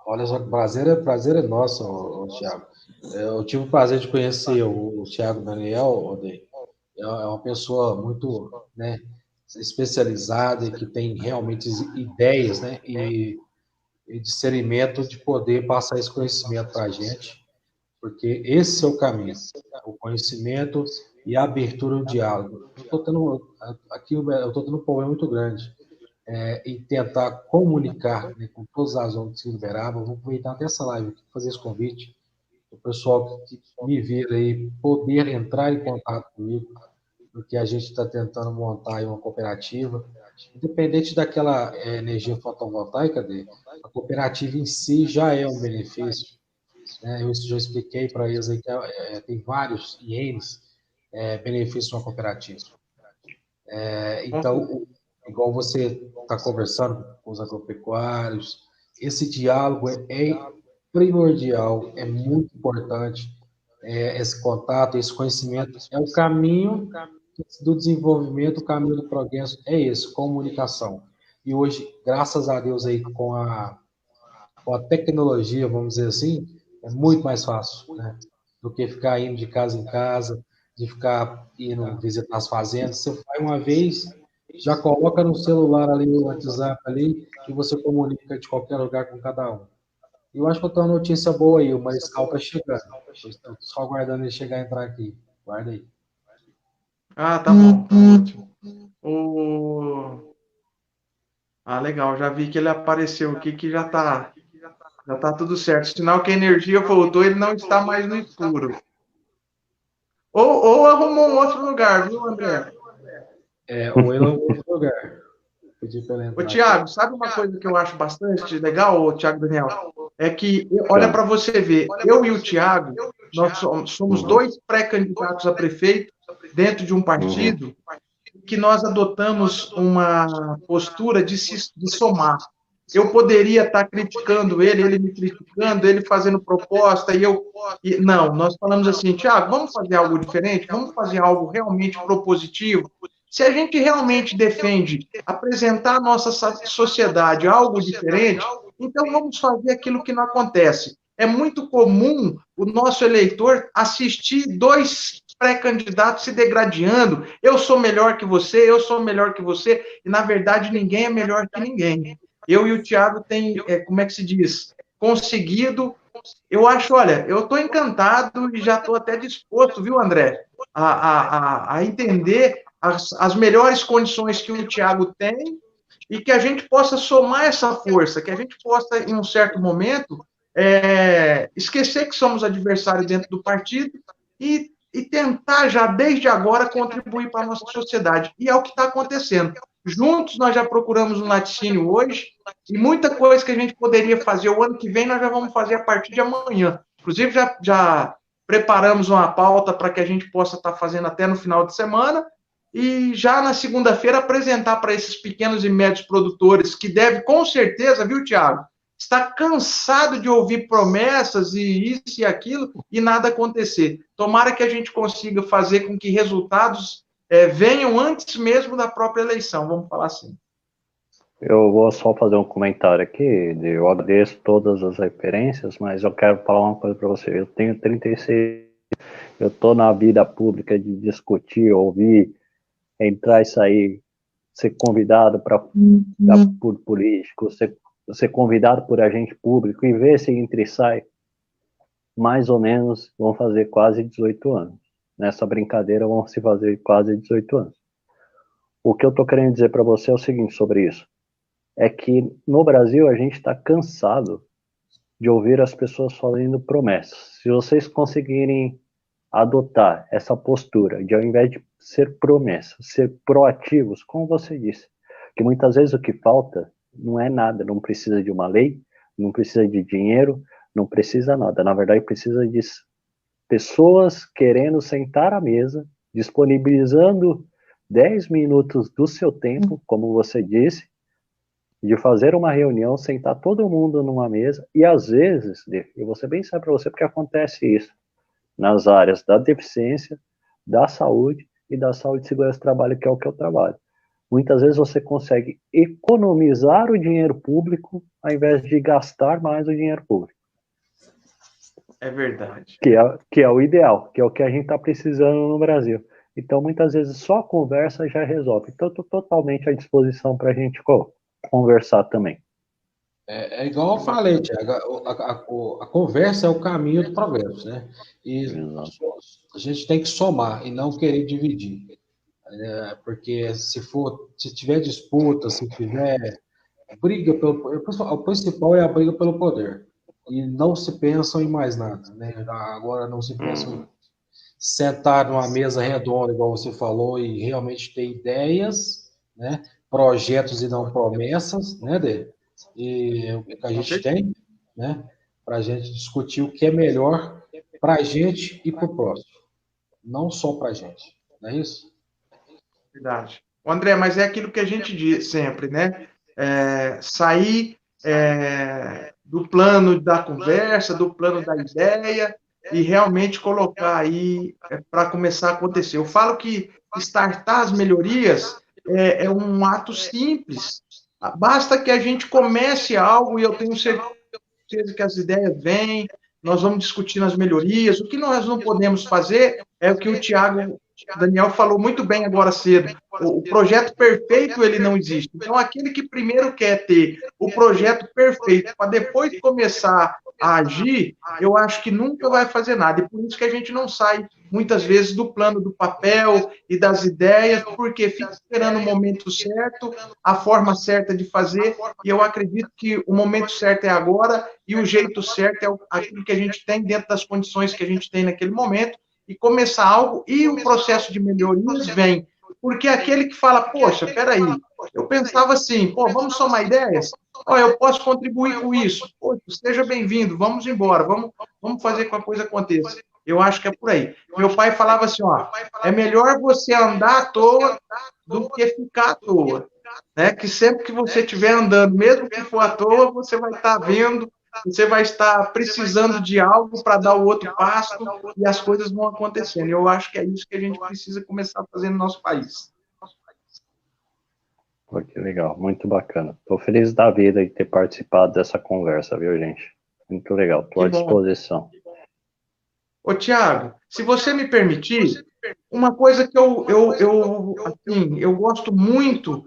Speaker 1: Olha só que prazer é nosso, Thiago. Eu tive o prazer de conhecer o Thiago Daniel. É uma pessoa muito, né, especializada e que tem realmente ideias, né, e discernimento de poder passar esse conhecimento para a gente, porque esse é o caminho, o conhecimento e a abertura ao diálogo. Eu estou tendo um problema muito grande em tentar comunicar, né, com todas as ondas que liberavam. Vou aproveitar até essa live aqui, fazer esse convite, o pessoal que me vira aí poder entrar em contato comigo, porque a gente está tentando montar aí uma cooperativa, independente daquela energia fotovoltaica, a cooperativa em si já é um benefício, né? Eu já expliquei para eles aí que tem vários ienes benefícios de uma cooperativa. Então, igual você está conversando com os agropecuários, esse diálogo é primordial, é muito importante. Esse contato, esse conhecimento é o caminho do desenvolvimento, o caminho do progresso é esse, comunicação. E hoje, graças a Deus aí com a tecnologia, vamos dizer assim, é muito mais fácil, né? Do que ficar indo de casa em casa, de ficar indo visitar as fazendas. Você vai uma vez, já coloca no celular ali, no WhatsApp ali, e você comunica de qualquer lugar com cada um. E eu acho que eu tenho uma notícia boa aí, o Mariscal está chegando. Estou só aguardando ele chegar e entrar aqui. Guarda aí.
Speaker 2: Ah, tá bom, tá ótimo. Legal, já vi que ele apareceu aqui, que já tá tudo certo. Sinal que a energia voltou, ele não está mais no escuro. Ou arrumou um outro lugar, viu, André?
Speaker 1: Ou ele arrumou outro lugar. Pedi para ele entrar.
Speaker 2: Ô, Thiago, sabe uma coisa que eu acho bastante legal, ô, Thiago Daniel? É que, olha para você ver, eu e o Thiago, nós somos dois pré-candidatos a prefeito dentro de um partido que nós adotamos uma postura de somar. Eu poderia estar criticando ele me criticando, ele fazendo proposta, não, nós falamos assim, Thiago, vamos fazer algo diferente? Vamos fazer algo realmente propositivo? Se a gente realmente defende apresentar à nossa sociedade algo diferente, então vamos fazer aquilo que não acontece. É muito comum o nosso eleitor assistir dois pré-candidatos se degradando. Eu sou melhor que você, eu sou melhor que você, e na verdade ninguém é melhor que ninguém. Eu e o Thiago tem, como é que se diz, conseguido. Eu acho, olha, eu estou encantado e já estou até disposto, viu, André, a entender as melhores condições que o Thiago tem e que a gente possa somar essa força, que a gente possa, em um certo momento, esquecer que somos adversários dentro do partido e tentar já, desde agora, contribuir para a nossa sociedade. E é o que está acontecendo. Juntos, nós já procuramos um laticínio hoje, e muita coisa que a gente poderia fazer o ano que vem, nós já vamos fazer a partir de amanhã. Inclusive, já preparamos uma pauta para que a gente possa estar fazendo até no final de semana, e já na segunda-feira apresentar para esses pequenos e médios produtores, que deve, com certeza, viu, Thiago, está cansado de ouvir promessas e isso e aquilo e nada acontecer. Tomara que a gente consiga fazer com que resultados venham antes mesmo da própria eleição, vamos falar assim.
Speaker 3: Eu vou só fazer um comentário aqui. Eu agradeço todas as referências, mas eu quero falar uma coisa para você. Eu tenho 36, eu estou na vida pública de discutir, ouvir, entrar e sair, ser convidado por político, ser convidado por agente público e ver se entra e sai. Mais ou menos vão fazer quase 18 anos. Nessa brincadeira vão se fazer quase 18 anos. O que eu estou querendo dizer para você é o seguinte sobre isso. É que no Brasil a gente está cansado de ouvir as pessoas fazendo promessas. Se vocês conseguirem adotar essa postura de, ao invés de ser promessas, ser proativos, como você disse, que muitas vezes o que falta não é nada, não precisa de uma lei, não precisa de dinheiro, não precisa nada. Na verdade, precisa de pessoas querendo sentar à mesa, disponibilizando 10 minutos do seu tempo, como você disse, de fazer uma reunião, sentar todo mundo numa mesa, e às vezes, eu vou ser bem sério para você, porque acontece isso, nas áreas da deficiência, da saúde e da saúde e segurança do trabalho, que é o que eu trabalho. Muitas vezes você consegue economizar o dinheiro público, ao invés de gastar mais o dinheiro público.
Speaker 2: É verdade.
Speaker 3: Que é o ideal, que é o que a gente está precisando no Brasil. Então, muitas vezes, só a conversa já resolve. Então, estou totalmente à disposição para a gente conversar também.
Speaker 1: É igual eu falei, Tiago, a conversa é o caminho do progresso, né? E a gente tem que somar e não querer dividir. Porque se tiver disputa, se tiver briga o principal é a briga pelo poder. E não se pensam em mais nada, né? Agora não se pensam em sentar numa mesa redonda, igual você falou, e realmente ter ideias, né? Projetos e não promessas, né, Dê? E o que a gente tem, né? Para a gente discutir o que é melhor para a gente e para o próximo, não só para a gente, não é isso?
Speaker 2: Verdade. André, mas é aquilo que a gente diz sempre, né? Sair do plano da conversa, do plano da ideia e realmente colocar aí para começar a acontecer. Eu falo que startar as melhorias é um ato simples. Basta que a gente comece algo e eu tenho certeza que as ideias vêm, nós vamos discutindo as melhorias. O que nós não podemos fazer é o que o Daniel falou muito bem agora cedo. O projeto perfeito, ele não existe. Então, aquele que primeiro quer ter o projeto perfeito para depois começar a agir, eu acho que nunca vai fazer nada. E por isso que a gente não sai, muitas vezes, do plano do papel e das ideias, porque fica esperando o momento certo, a forma certa de fazer, e eu acredito que o momento certo é agora, e o jeito certo é aquilo que a gente tem dentro das condições que a gente tem naquele momento, e começar algo, e o processo de melhorias vem. Porque aquele que fala, poxa, peraí, eu pensava assim, pô, vamos somar ideias? Ó, eu posso contribuir com isso. Poxa, seja bem-vindo, vamos embora, vamos fazer com que a coisa aconteça. Eu acho que é por aí. Meu pai falava assim, ó, é melhor você andar à toa do que ficar à toa. Né? Que sempre que você estiver andando, mesmo que for à toa, você vai estar vendo, você vai estar precisando de algo para dar o outro passo e as coisas vão acontecendo. Eu acho que é isso que a gente precisa começar a fazer no nosso país.
Speaker 3: Pô, que legal, muito bacana. Estou feliz da vida de ter participado dessa conversa, viu, gente? Muito legal, estou à disposição.
Speaker 2: Ô, Tiago, se você me permitir, uma coisa que eu gosto muito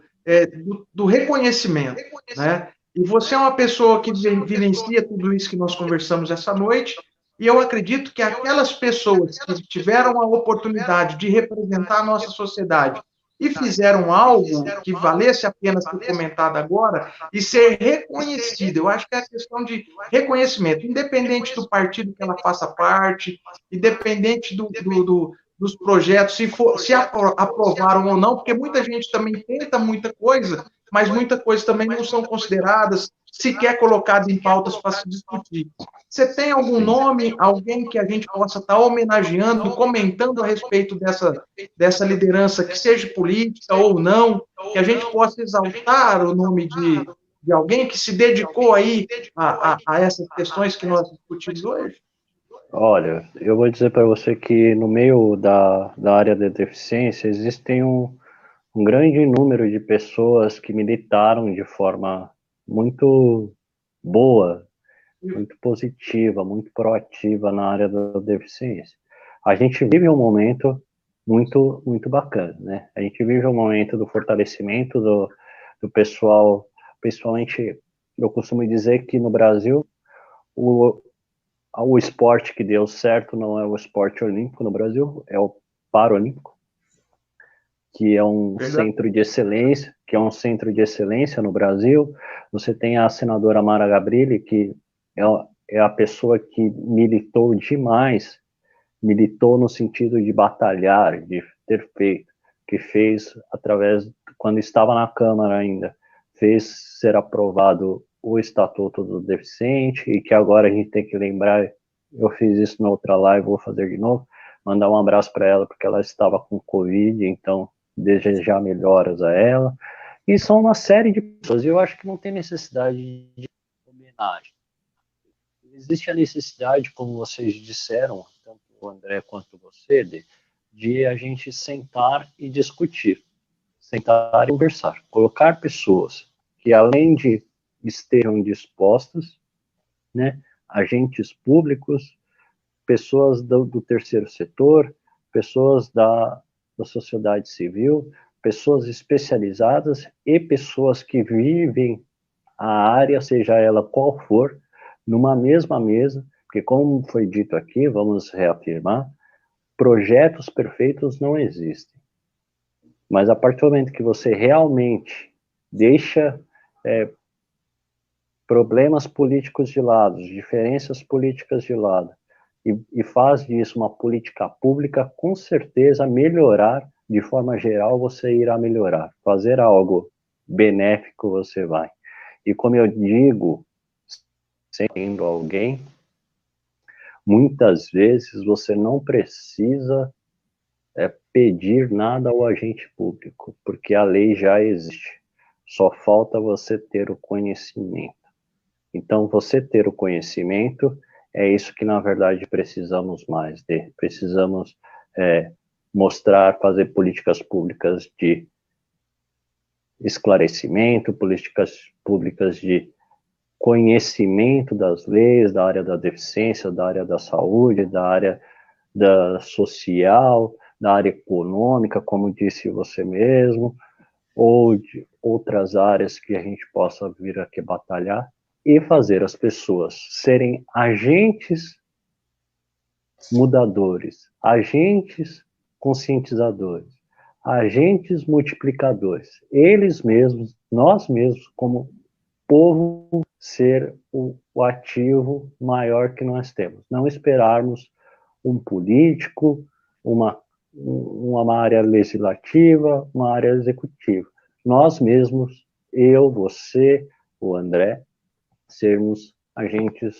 Speaker 2: do reconhecimento, né? E você é uma pessoa que vivencia tudo isso que nós conversamos essa noite, e eu acredito que aquelas pessoas que tiveram a oportunidade de representar a nossa sociedade e fizeram algo que valesse a pena ser comentado agora e ser reconhecido. Eu acho que é a questão de reconhecimento, independente do partido que ela faça parte, independente dos projetos, se aprovaram ou não, porque muita gente também tenta muita coisa, mas muita coisa também não são consideradas, sequer colocadas em pautas para se discutir. Você tem algum nome, alguém que a gente possa estar homenageando, comentando a respeito dessa liderança, que seja política ou não, que a gente possa exaltar o nome de alguém que se dedicou aí a essas questões que nós discutimos hoje?
Speaker 3: Olha, eu vou dizer para você que no meio da área da deficiência existem um grande número de pessoas que militaram de forma muito boa, muito positiva, muito proativa na área da deficiência. A gente vive um momento muito bacana, né? A gente vive um momento do fortalecimento do pessoal, principalmente, eu costumo dizer que no Brasil, o esporte que deu certo não é o esporte olímpico no Brasil, é o paralímpico, que é um centro de excelência, no Brasil. Você tem a senadora Mara Gabrilli, que é a pessoa que militou demais, militou no sentido de batalhar, de ter feito, que fez através, quando estava na Câmara ainda, fez ser aprovado o Estatuto do Deficiente, e que agora a gente tem que lembrar, eu fiz isso na outra live, vou fazer de novo, mandar um abraço para ela, porque ela estava com Covid, então desejar melhoras a ela, e são uma série de pessoas, e eu acho que não tem necessidade de homenagem. Existe a necessidade, como vocês disseram, tanto o André quanto você, de a gente sentar e discutir, sentar e conversar, colocar pessoas que, além de estejam dispostas, né, agentes públicos, pessoas do terceiro setor, pessoas da sociedade civil, pessoas especializadas e pessoas que vivem a área, seja ela qual for, numa mesma mesa, porque como foi dito aqui, vamos reafirmar, projetos perfeitos não existem. Mas a partir do momento que você realmente deixa problemas políticos de lado, diferenças políticas de lado, e faz disso uma política pública, com certeza melhorar, de forma geral, você irá melhorar. Fazer algo benéfico, você vai. E como eu digo, sendo alguém, muitas vezes você não precisa pedir nada ao agente público, porque a lei já existe. Só falta você ter o conhecimento. Então, você ter o conhecimento é isso que, na verdade, precisamos mais de. Precisamos mostrar, fazer políticas públicas de esclarecimento, políticas públicas de conhecimento das leis, da área da deficiência, da área da saúde, da área da social, da área econômica, como disse você mesmo, ou de outras áreas que a gente possa vir aqui batalhar, e fazer as pessoas serem agentes mudadores, agentes conscientizadores, agentes multiplicadores. Eles mesmos, nós mesmos, como povo, ser o ativo maior que nós temos. Não esperarmos um político, uma área legislativa, uma área executiva. Nós mesmos, eu, você, o André, sermos agentes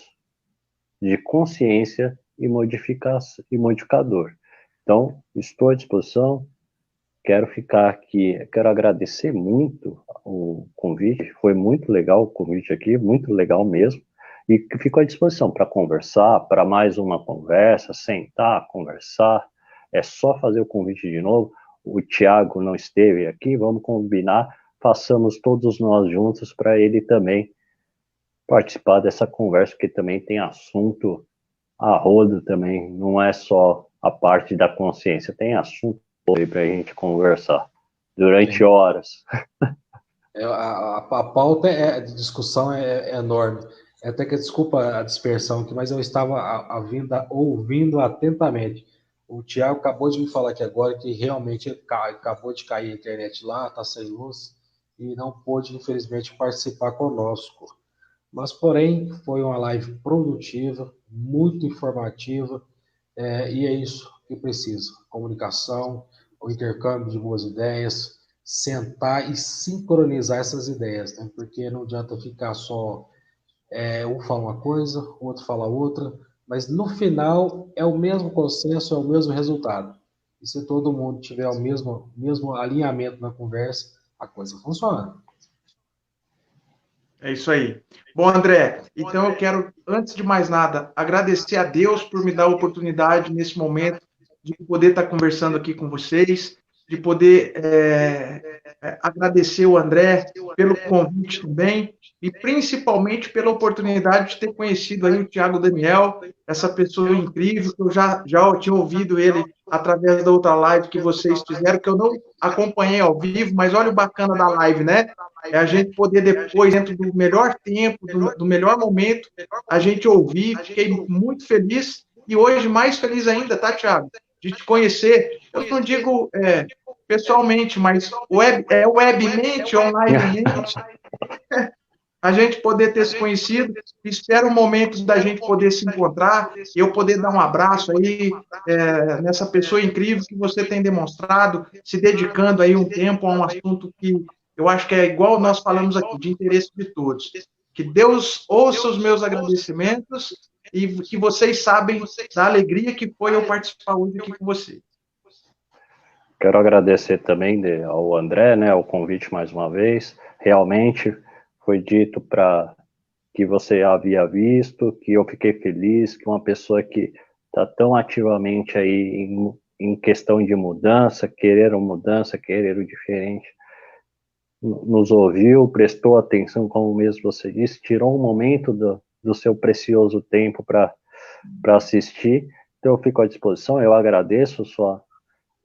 Speaker 3: de consciência e modificador. Então, estou à disposição, quero ficar aqui, quero agradecer muito o convite, foi muito legal o convite aqui, muito legal mesmo, e fico à disposição para conversar, para mais uma conversa, sentar, conversar, é só fazer o convite de novo. O Thiago não esteve aqui, vamos combinar, façamos todos nós juntos para ele também participar dessa conversa, que também tem assunto a rodo também, não é só a parte da consciência, tem assunto aí para a gente conversar durante horas.
Speaker 1: A pauta de discussão é enorme. Até que, desculpa a dispersão aqui, mas eu estava ouvindo atentamente. O Thiago acabou de me falar aqui agora que realmente acabou de cair a internet lá, está sem luz, e não pôde, infelizmente, participar conosco. Mas, porém, foi uma live produtiva, muito informativa, e é isso que precisa. Comunicação, o intercâmbio de boas ideias, sentar e sincronizar essas ideias, né? Porque não adianta ficar só um fala uma coisa, o outro fala outra, mas no final é o mesmo consenso, é o mesmo resultado. E se todo mundo tiver o mesmo alinhamento na conversa, a coisa funciona.
Speaker 2: É isso aí. Bom, André, então eu quero, antes de mais nada, agradecer a Deus por me dar a oportunidade, nesse momento, de poder estar conversando aqui com vocês. de poder agradecer o André pelo convite também, e principalmente pela oportunidade de ter conhecido aí o Thiago Daniel, essa pessoa incrível, que eu já tinha ouvido ele através da outra live que vocês fizeram, que eu não acompanhei ao vivo, mas olha o bacana da live, né? É a gente poder depois, dentro do melhor tempo, do melhor momento, a gente ouvir. Fiquei muito feliz, e hoje mais feliz ainda, tá, Thiago? De te conhecer. Eu não digo pessoalmente, mas webmente, onlinemente, a gente poder ter se conhecido. Espero um momento da gente poder se encontrar, eu poder dar um abraço aí nessa pessoa incrível que você tem demonstrado, se dedicando aí um tempo a um assunto que eu acho que é igual nós falamos aqui, de interesse de todos. Que Deus ouça os meus agradecimentos e que vocês sabem da alegria que foi eu participar hoje aqui com vocês.
Speaker 3: Quero agradecer também ao André, né, o convite mais uma vez. Realmente foi dito para que você havia visto, que eu fiquei feliz, que uma pessoa que está tão ativamente aí em questão de mudança, querer o diferente, nos ouviu, prestou atenção, como mesmo você disse, tirou um momento do seu precioso tempo para assistir. Então eu fico à disposição, eu agradeço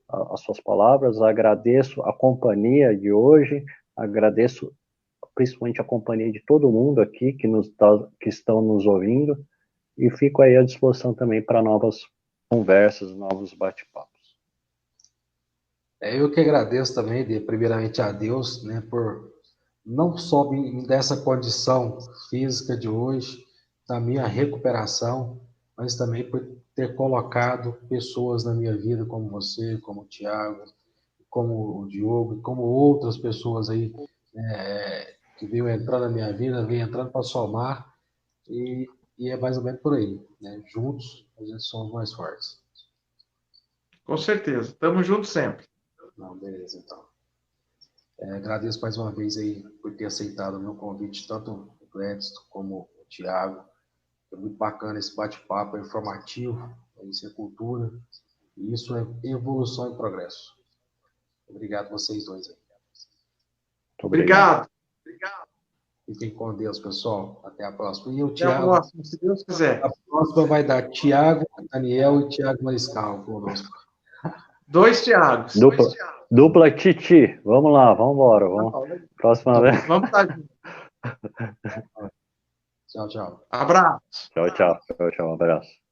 Speaker 3: as suas palavras, agradeço a companhia de hoje, agradeço principalmente a companhia de todo mundo aqui que estão nos ouvindo, e fico aí à disposição também para novas conversas, novos bate-papos.
Speaker 1: Eu que agradeço também, primeiramente a Deus, né, por não só me dar essa condição física de hoje, da minha recuperação, mas também por ter colocado pessoas na minha vida, como você, como o Thiago, como o Diogo, como outras pessoas aí, que veio entrando na minha vida, veio entrando para somar, e é mais ou menos por aí, né? Juntos a gente somos mais fortes.
Speaker 2: Com certeza, estamos juntos sempre.
Speaker 1: Não, beleza, então. Agradeço mais uma vez aí por ter aceitado o meu convite, tanto o Gladson como o Thiago. É muito bacana esse bate-papo, é informativo, isso é cultura, e isso é evolução e progresso. Obrigado a vocês dois aí.
Speaker 2: Obrigado.
Speaker 1: Fiquem com Deus, pessoal. Até a próxima. E o
Speaker 2: Até
Speaker 1: Thiago,
Speaker 2: a próxima, se Deus quiser.
Speaker 1: a próxima vai dar Thiago, Daniel e Thiago Mariscal conosco.
Speaker 2: 2 Thiagos.
Speaker 3: Dupla Titi. Vamos lá, vamos embora. Próxima vez.
Speaker 2: Vamos estar juntos.
Speaker 1: Tchau, tchau.
Speaker 2: Abraço.
Speaker 3: Tchau, tchau. Um abraço.